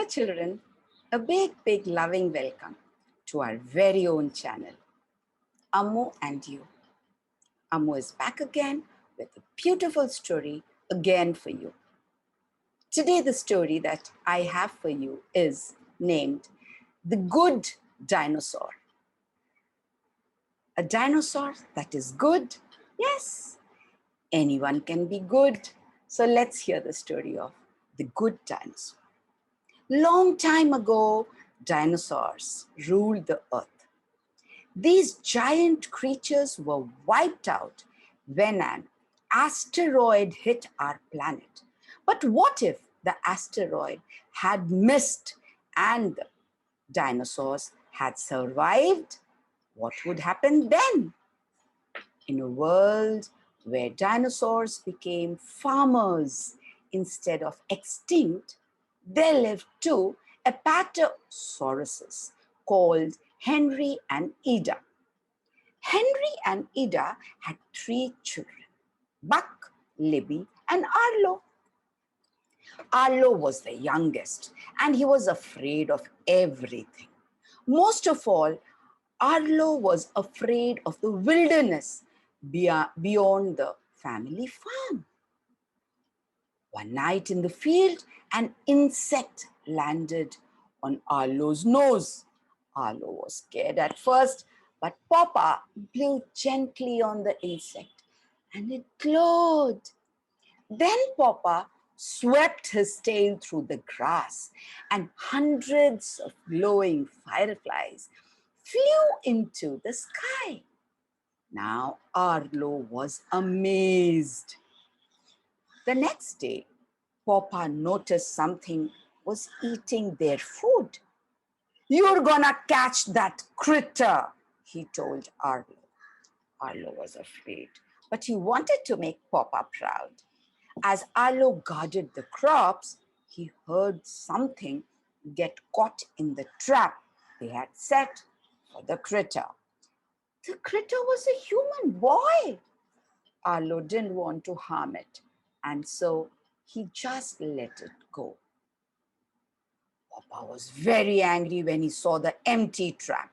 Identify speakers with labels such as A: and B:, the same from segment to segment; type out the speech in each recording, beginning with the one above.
A: Children, a big loving welcome to our very own channel, Ammu&You. Ammu is back again with a beautiful story again for you. Today, the story that I have for you is named The Good Dinosaur. A dinosaur that is good? Yes, anyone can be good. So let's hear the story of The Good Dinosaur. Long time ago, dinosaurs ruled the earth. These giant creatures were wiped out when an asteroid hit our planet. But what if the asteroid had missed and the dinosaurs had survived? What would happen then? In a world where dinosaurs became farmers instead of extinct, there lived two apatosauruses called Henry and Ida. Henry and Ida had 3 children, Buck, Libby, and Arlo. Arlo was the youngest, and he was afraid of everything. Most of all, Arlo was afraid of the wilderness beyond the family farm. One night in the field, an insect landed on Arlo's nose. Arlo was scared at first, but Poppa blew gently on the insect and it glowed. Then Poppa swept his tail through the grass and hundreds of glowing fireflies flew into the sky. Now Arlo was amazed. The next day, Poppa noticed something was eating their food. "You're gonna catch that critter," he told Arlo. Arlo was afraid, but he wanted to make Poppa proud. As Arlo guarded the crops, he heard something get caught in the trap they had set for the critter. The critter was a human boy. Arlo didn't want to harm it, and so he just let it go. Poppa was very angry when he saw the empty trap.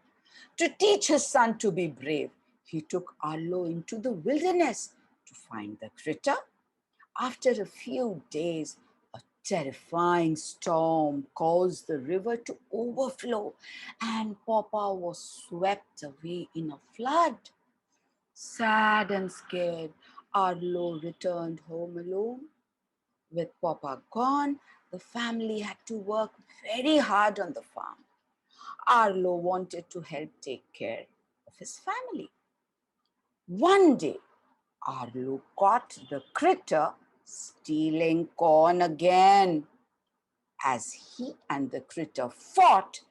A: To teach his son to be brave, he took Arlo into the wilderness to find the critter. After a few days, a terrifying storm caused the river to overflow, and Poppa was swept away in a flood. Sad and scared, Arlo returned home alone. With Poppa gone, the family had to work very hard on the farm. Arlo wanted to help take care of his family. One day, Arlo caught the critter stealing corn again. As he and the critter fought,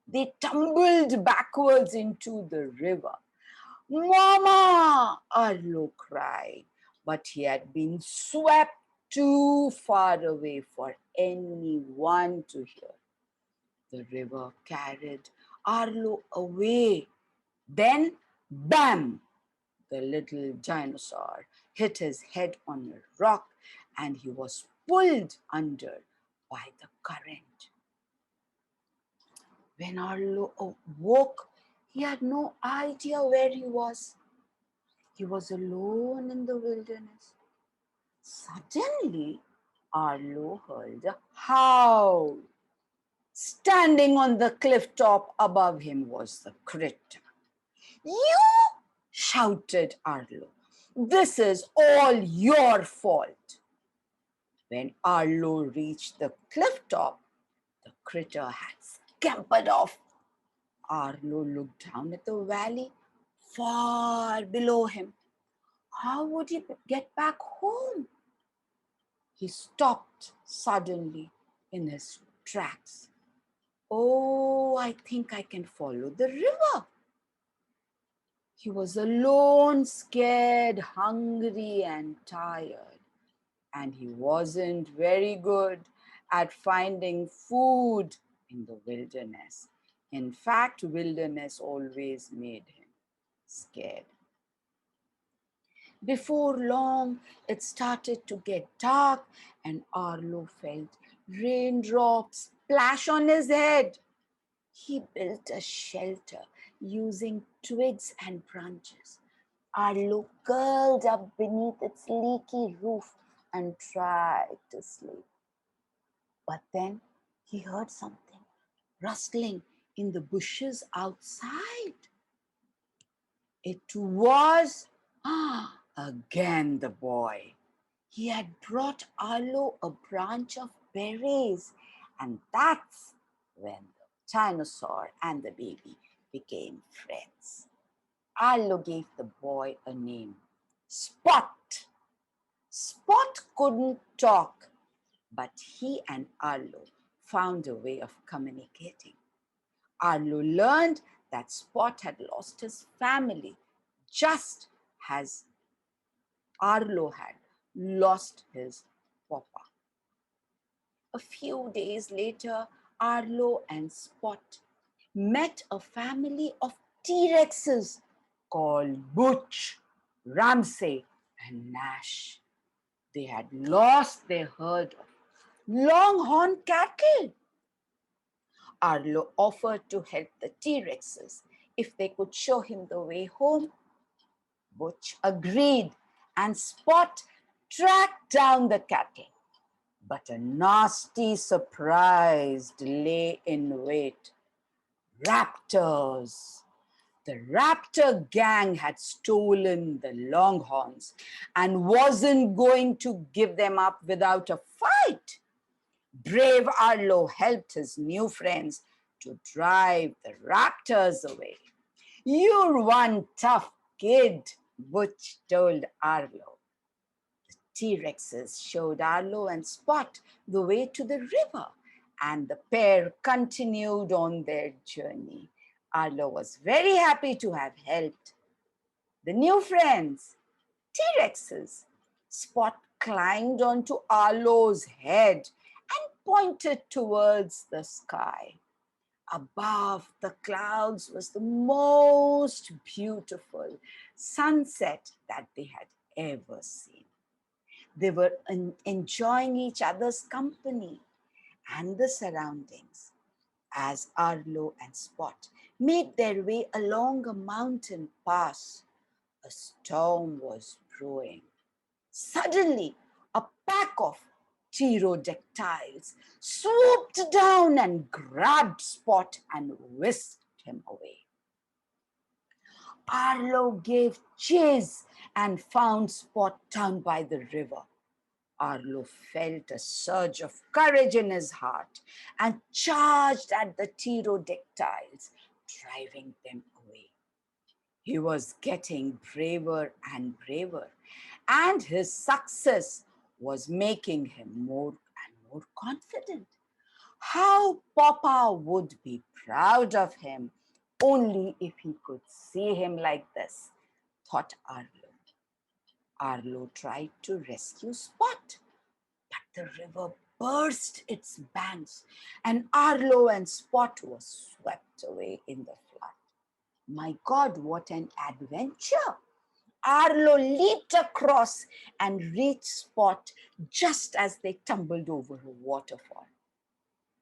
A: they tumbled backwards into the river. "Mama!" Arlo cried, but he had been swept too far away for anyone to hear. The river carried Arlo away. Then, bam! The little dinosaur hit his head on a rock and he was pulled under by the current. When Arlo awoke, he had no idea where he was. He was alone in the wilderness. Suddenly, Arlo heard a howl. Standing on the cliff top above him was the critter. "You!" shouted Arlo. "This is all your fault." When Arlo reached the cliff top, the critter had scampered off. Arlo looked down at the valley far below him. How would he get back home? He stopped suddenly in his tracks. "Oh, I think I can follow the river." He was alone, scared, hungry, and tired. And he wasn't very good at finding food in the wilderness. In fact, wilderness always made him scared. Before long, it started to get dark and Arlo felt Raindrops splash on his head. He built a shelter using twigs and branches. Arlo curled up beneath its leaky roof and tried to sleep. But then he heard something rustling in the bushes outside. It was again the boy. He had brought Arlo a branch of berries, and that's when the dinosaur and the baby became friends. Arlo gave the boy a name, Spot. Spot couldn't talk, but he and Arlo found a way of communicating. Arlo learned that Spot had lost his family, just as Arlo had lost his Poppa. A few days later, Arlo and Spot met a family of T-Rexes called Butch, Ramsay, and Nash. They had lost their herd of longhorn cattle. Arlo offered to help the T-Rexes if they could show him the way home. Butch agreed, and Spot tracked down the cattle. But a nasty surprise lay in wait. Raptors. The raptor gang had stolen the longhorns and wasn't going to give them up without a fight. Brave Arlo helped his new friends to drive the raptors away. "You're one tough kid," Butch told Arlo. The T-Rexes showed Arlo and Spot the way to the river, and the pair continued on their journey. Arlo was very happy to have helped the new friends, T-Rexes. Spot climbed onto Arlo's head and pointed towards the sky. Above the clouds was the most beautiful sunset that they had ever seen. They were enjoying each other's company and the surroundings as Arlo and Spot made their way along a mountain pass. A storm was brewing. Suddenly, a pack of pterodactyls swooped down and grabbed Spot and whisked him away. Arlo gave chase and found Spot down by the river. Arlo felt a surge of courage in his heart and charged at the pterodactyls, driving them away. He was getting braver and braver, and his success was making him more and more confident. How Papa would be proud of him only if he could see him like this, thought Arlo. Arlo tried to rescue Spot, but the river burst its banks, and Arlo and Spot were swept away in the flood. My God, what an adventure! Arlo leaped across and reached Spot just as they tumbled over a waterfall.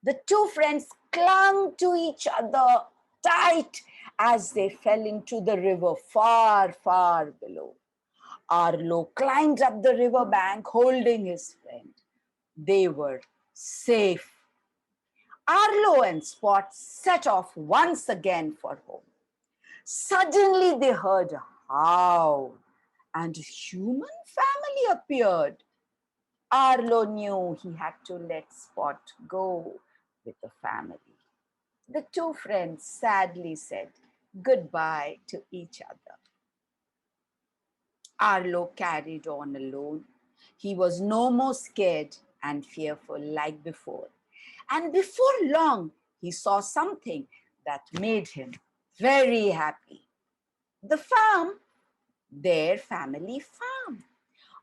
A: The two friends clung to each other tight as they fell into the river far, far below. Arlo climbed up the river bank holding his friend. They were safe. Arlo and Spot set off once again for home. Suddenly they heard a howl, and a human family appeared. Arlo knew he had to let Spot go with the family. The two friends sadly said goodbye to each other. Arlo carried on alone. He was no more scared and fearful like before. And before long, he saw something that made him very happy. The farm, their family farm.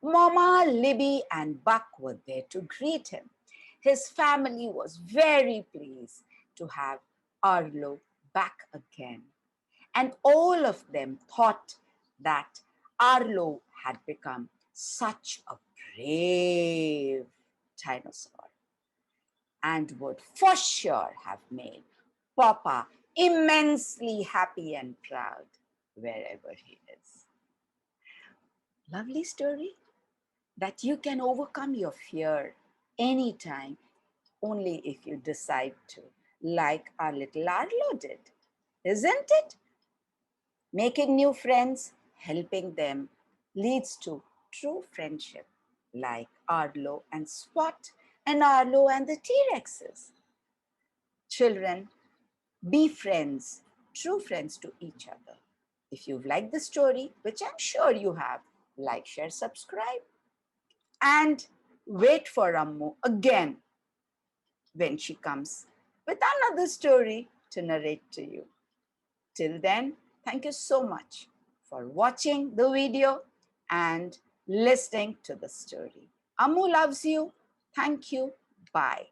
A: Mama, Libby, and Buck were there to greet him. His family was very pleased to have Arlo back again. And all of them thought that Arlo had become such a brave dinosaur. and would for sure have made Poppa immensely happy and proud wherever he is. Lovely story that you can overcome your fear anytime, only if you decide to, like our little Arlo did, isn't it? Making new friends, helping them, leads to true friendship, like Arlo and Spot and Arlo and the T-Rexes. Children, be friends, true friends to each other. If you've liked the story, which I'm sure you have, like, share, subscribe, and wait for Ammu again when she comes with another story to narrate to you. Till then, thank you so much for watching the video and listening to the story. Ammu loves you. Thank you. Bye.